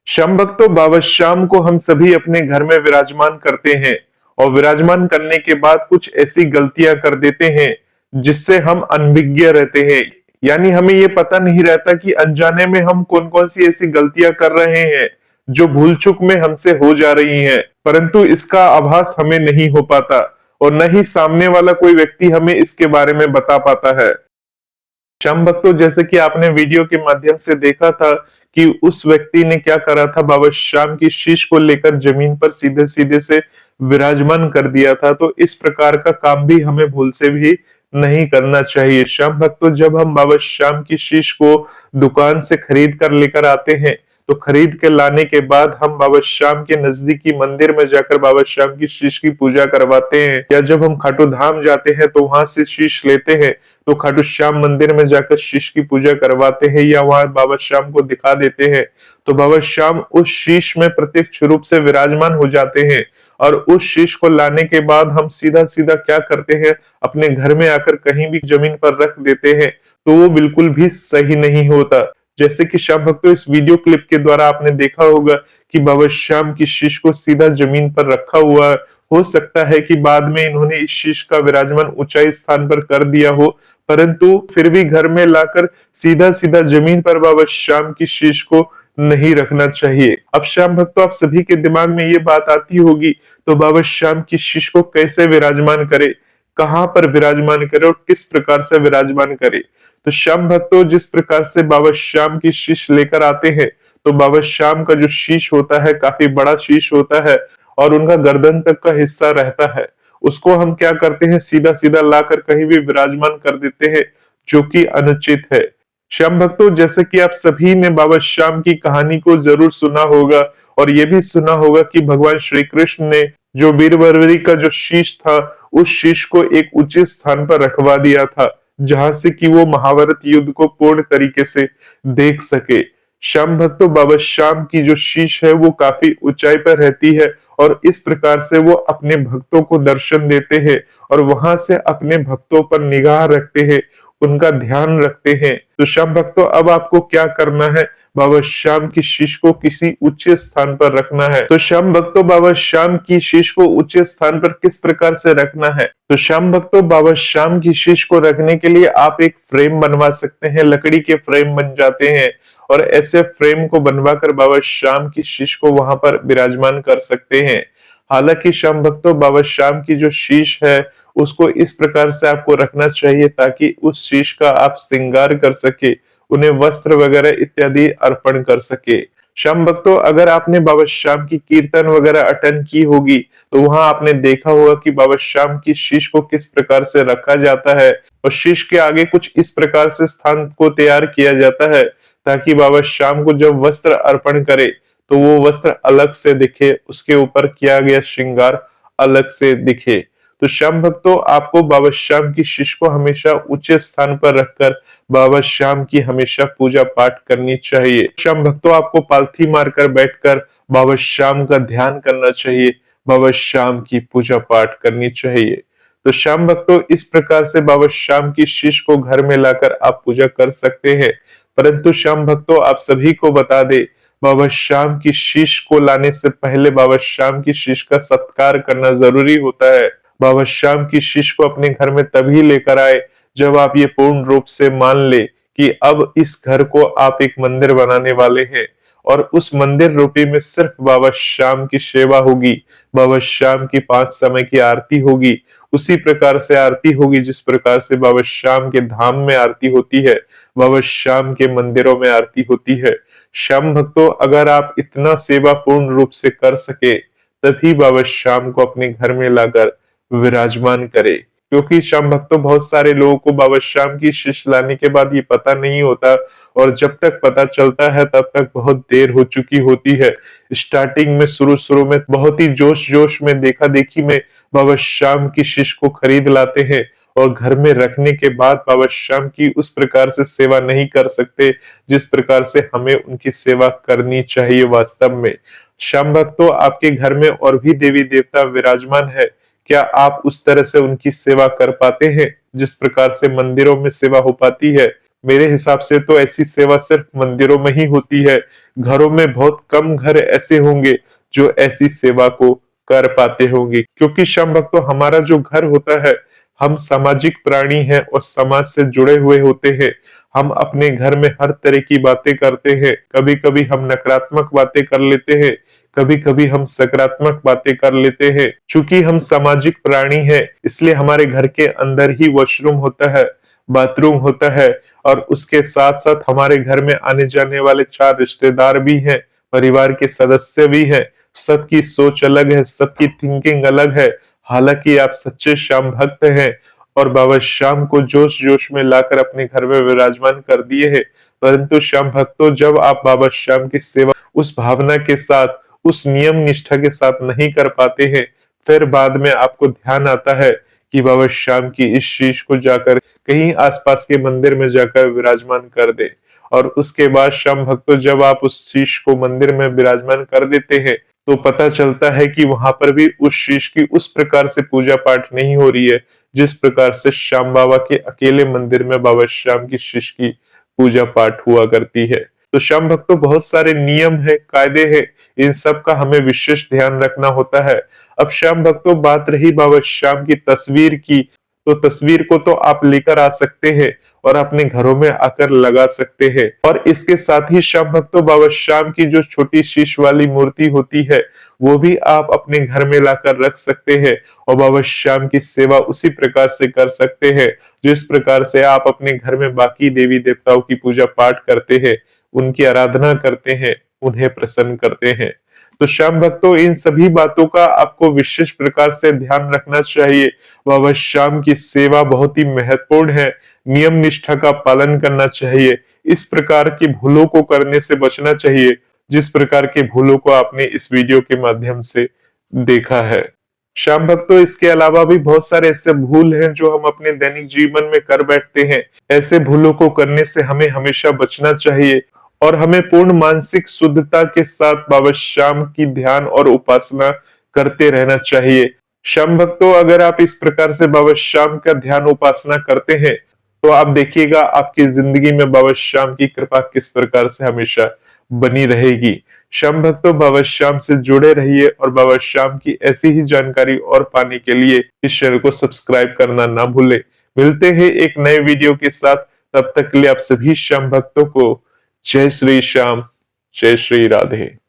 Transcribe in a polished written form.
श्याम भक्तों, बाबा श्याम को हम सभी अपने घर में विराजमान करते हैं और विराजमान करने के बाद कुछ ऐसी गलतियां कर देते हैं जिससे हम अनभिज्ञ रहते हैं। यानी हमें ये पता नहीं रहता कि अनजाने में हम कौन कौन सी ऐसी गलतियां कर रहे हैं जो भूल चूक में हमसे हो जा रही हैं, परंतु इसका आभास हमें नहीं हो पाता और न ही सामने वाला कोई व्यक्ति हमें इसके बारे में बता पाता है। श्याम भक्तों, जैसे कि आपने वीडियो के माध्यम से देखा था कि उस व्यक्ति ने क्या करा था, बाबा श्याम की शीश को लेकर जमीन पर सीधे सीधे से विराजमान कर दिया था। तो इस प्रकार का काम भी हमें भूल से भी नहीं करना चाहिए। श्याम भक्तों, जब हम बाबा श्याम की शीश को दुकान से खरीद कर लेकर आते हैं तो खरीद के लाने के बाद हम बाबा श्याम के नजदीकी मंदिर में जाकर बाबा श्याम की शीश की पूजा करवाते हैं, या जब हम खाटू धाम जाते हैं तो वहां से शीश लेते हैं तो खाटू श्याम मंदिर में जाकर शीश की पूजा करवाते हैं या वहां बाबा श्याम को दिखा देते हैं, तो बाबा श्याम उस शीश में प्रत्यक्ष रूप से विराजमान हो जाते हैं। और उस शीश को लाने के बाद हम सीधा सीधा क्या करते हैं, अपने घर में आकर कहीं भी जमीन पर रख देते हैं, तो वो बिल्कुल भी सही नहीं होता। जैसे कि श्याम भक्तों, इस वीडियो क्लिप के द्वारा आपने देखा होगा कि बाबा श्याम की शीश को सीधा जमीन पर रखा हुआ। हो सकता है कि बाद में इन्होंने इस शीश का विराजमान ऊंचाई स्थान पर कर दिया हो, परंतु फिर भी घर में लाकर सीधा सीधा जमीन पर बाबा श्याम की शीश को नहीं रखना चाहिए। अब श्याम भक्तों, आप सभी के दिमाग में ये बात आती होगी, तो बाबा श्याम की शीश को कैसे विराजमान करे, कहां पर विराजमान करे और किस प्रकार से विराजमान करे। तो श्याम भक्तों, जिस प्रकार से बाबा श्याम की शीश लेकर आते हैं, तो बाबा श्याम का जो शीश होता है काफी बड़ा शीश होता है और उनका गर्दन तक का हिस्सा रहता है। उसको हम क्या करते हैं, सीधा सीधा लाकर कहीं भी विराजमान कर देते हैं, जो कि अनुचित है। श्याम भक्तों, जैसे कि आप सभी ने बाबा श्याम की कहानी को जरूर सुना होगा और ये भी सुना होगा कि भगवान श्री कृष्ण ने जो बीरबलवरी का जो शीश था, उस शीश को एक उचित स्थान पर रखवा दिया था, जहां से कि वो महाभारत युद्ध को पूर्ण तरीके से देख सके। श्याम भक्तों, बाबा श्याम की जो शीश है वो काफी ऊंचाई पर रहती है और इस प्रकार से वो अपने भक्तों को दर्शन देते हैं और वहां से अपने भक्तों पर निगाह रखते हैं, उनका ध्यान रखते हैं। तो श्याम भक्तों, अब आपको क्या करना है, बाबा श्याम की शीश को किसी ऊंचे स्थान पर रखना है। तो श्याम भक्तों, बाबा श्याम की शीश को ऊंचे स्थान पर किस प्रकार से रखना है, तो श्याम भक्तों, बाबा श्याम की शीश को रखने के लिए आप एक फ्रेम बनवा सकते हैं। लकड़ी के फ्रेम बन जाते हैं और ऐसे फ्रेम को बनवाकर बाबा श्याम की शीश को वहां पर विराजमान कर सकते हैं। हालांकि श्याम भक्तों, बाबा श्याम की जो शीश है उसको इस प्रकार से आपको रखना चाहिए ताकि उस शीश का आप श्रृंगार कर सके, उन्हें वस्त्र वगैरह इत्यादि अर्पण कर सके। श्याम भक्तों, अगर आपने बाबा श्याम की कीर्तन वगैरह अटेंड की होगी तो वहां आपने देखा होगा कि बाबा श्याम की शीश को किस प्रकार से रखा जाता है और शीश के आगे कुछ इस प्रकार से स्थान को तैयार किया जाता है ताकि बाबा श्याम को जब वस्त्र अर्पण करे तो वो वस्त्र अलग से दिखे, उसके ऊपर किया गया श्रृंगार अलग से दिखे। तो श्याम भक्तों, आपको बाबा श्याम की शीश को हमेशा ऊंचे स्थान पर रखकर बाबा श्याम की हमेशा पूजा पाठ करनी चाहिए। श्याम भक्तों, आपको पालथी मारकर बैठकर बाबा श्याम का ध्यान करना चाहिए, बाबा श्याम की पूजा पाठ करनी चाहिए। तो श्याम भक्तों, इस प्रकार से बाबा श्याम की शीश को घर में लाकर आप पूजा कर सकते हैं। परंतु श्याम भक्तों, आप सभी को बता दे, बाबा श्याम की शीश को लाने से पहले बाबा श्याम की शीश का सत्कार करना जरूरी होता है। बाबा श्याम की शीश को अपने घर में तभी लेकर आए जब आप ये पूर्ण रूप से मान ले कि अब इस घर को आप एक मंदिर बनाने वाले हैं और उस मंदिर रूपी में सिर्फ बाबा श्याम की सेवा होगी, बाबा श्याम की 5 समय की आरती होगी, उसी प्रकार से आरती होगी जिस प्रकार से बाबा श्याम के धाम में आरती होती है, बाबा श्याम के मंदिरों में आरती होती है। श्याम भक्तों, अगर आप इतना सेवा पूर्ण रूप से कर सके तभी बाबा श्याम को अपने घर में लाकर विराजमान करे, क्योंकि श्याम भक्तों, बहुत सारे लोगों को बाबा श्याम की शीश लाने के बाद ये पता नहीं होता और जब तक पता चलता है तब तक बहुत देर हो चुकी होती है। स्टार्टिंग में शुरू में बहुत ही जोश जोश में देखा देखी में बाबा श्याम की शीश को खरीद लाते हैं और घर में रखने के बाद बाबा श्याम की उस प्रकार से सेवा नहीं कर सकते जिस प्रकार से हमें उनकी सेवा करनी चाहिए वास्तव में। श्याम भक्तों, आपके घर में और भी देवी देवता विराजमान है, क्या आप उस तरह से उनकी सेवा कर पाते हैं जिस प्रकार से मंदिरों में सेवा हो पाती है? मेरे हिसाब से तो ऐसी सेवा सिर्फ मंदिरों में ही होती है, घरों में बहुत कम घर ऐसे होंगे जो ऐसी सेवा को कर पाते होंगे, क्योंकि श्याम भक्तों हमारा जो घर होता है, हम सामाजिक प्राणी हैं और समाज से जुड़े हुए होते हैं। हम अपने घर में हर तरह की बातें करते हैं। कभी कभी हम नकारात्मक बातें कर लेते हैं, कभी कभी हम सकारात्मक बातें कर लेते हैं। चूंकि हम सामाजिक प्राणी हैं, इसलिए हमारे घर के अंदर ही वॉशरूम होता है, बाथरूम होता है, और उसके साथ साथ हमारे घर में आने जाने वाले 4 रिश्तेदार भी हैं, परिवार के सदस्य भी हैं। सबकी सोच अलग है, सबकी थिंकिंग अलग है। हालांकि आप सच्चे श्याम भक्त हैं और बाबा श्याम को जोश जोश में लाकर अपने घर में विराजमान कर दिए हैं, परंतु श्याम भक्तों जब आप बाबा श्याम की सेवा उस भावना के साथ, उस नियम निष्ठा के साथ नहीं कर पाते हैं, फिर बाद में आपको ध्यान आता है कि बाबा श्याम की इस शीश को जाकर कहीं आसपास के मंदिर में जाकर विराजमान कर दे। और उसके बाद श्याम भक्तों जब आप उस शीश को मंदिर में विराजमान कर देते हैं, तो पता चलता है कि वहां पर भी उस शीश की उस प्रकार से पूजा पाठ नहीं हो रही है जिस प्रकार से श्याम बाबा के अकेले मंदिर में बाबा श्याम की शीश की पूजा पाठ हुआ करती है। तो श्याम भक्तों बहुत सारे नियम है, कायदे हैं, इन सब का हमें विशेष ध्यान रखना होता है। अब श्याम भक्तों बात रही बाबा श्याम की तस्वीर की, तो तस्वीर को तो आप लेकर आ सकते हैं और अपने घरों में आकर लगा सकते हैं। और इसके साथ ही श्याम भक्तों बाबा श्याम की जो छोटी शीश वाली मूर्ति होती है, वो भी आप अपने घर में लाकर रख सकते हैं और बाबा श्याम की सेवा उसी प्रकार से कर सकते हैं जिस प्रकार से आप अपने घर में बाकी देवी देवताओं की पूजा पाठ करते हैं, उनकी आराधना करते हैं, उन्हें प्रसन्न करते हैं। तो श्याम भक्तों इन सभी बातों का आपको विशेष प्रकार से ध्यान रखना चाहिए। बाबा श्याम की सेवा बहुत ही महत्वपूर्ण है, नियम निष्ठा का पालन करना चाहिए। इस प्रकार की भूलों को करने से बचना चाहिए जिस प्रकार के भूलों को आपने इस वीडियो के माध्यम से देखा है। श्याम भक्तों इसके अलावा भी बहुत सारे ऐसे भूल हैं जो हम अपने दैनिक जीवन में कर बैठते हैं। ऐसे भूलों को करने से हमें हमेशा बचना चाहिए और हमें पूर्ण मानसिक शुद्धता के साथ बाबा श्याम की ध्यान और उपासना करते रहना चाहिए। श्याम भक्तों अगर आप इस प्रकार से बाबा श्याम का ध्यान उपासना करते हैं, तो आप देखिएगा आपकी जिंदगी में बाबा श्याम की कृपा किस प्रकार से हमेशा बनी रहेगी। श्याम भक्तों बाबा श्याम से जुड़े रहिए और बाबा श्याम की ऐसी ही जानकारी और पाने के लिए इस चैनल को सब्सक्राइब करना ना भूले। मिलते हैं एक नए वीडियो के साथ, तब तक के लिए आप सभी श्याम भक्तों को जय श्री श्याम, जय श्री राधे।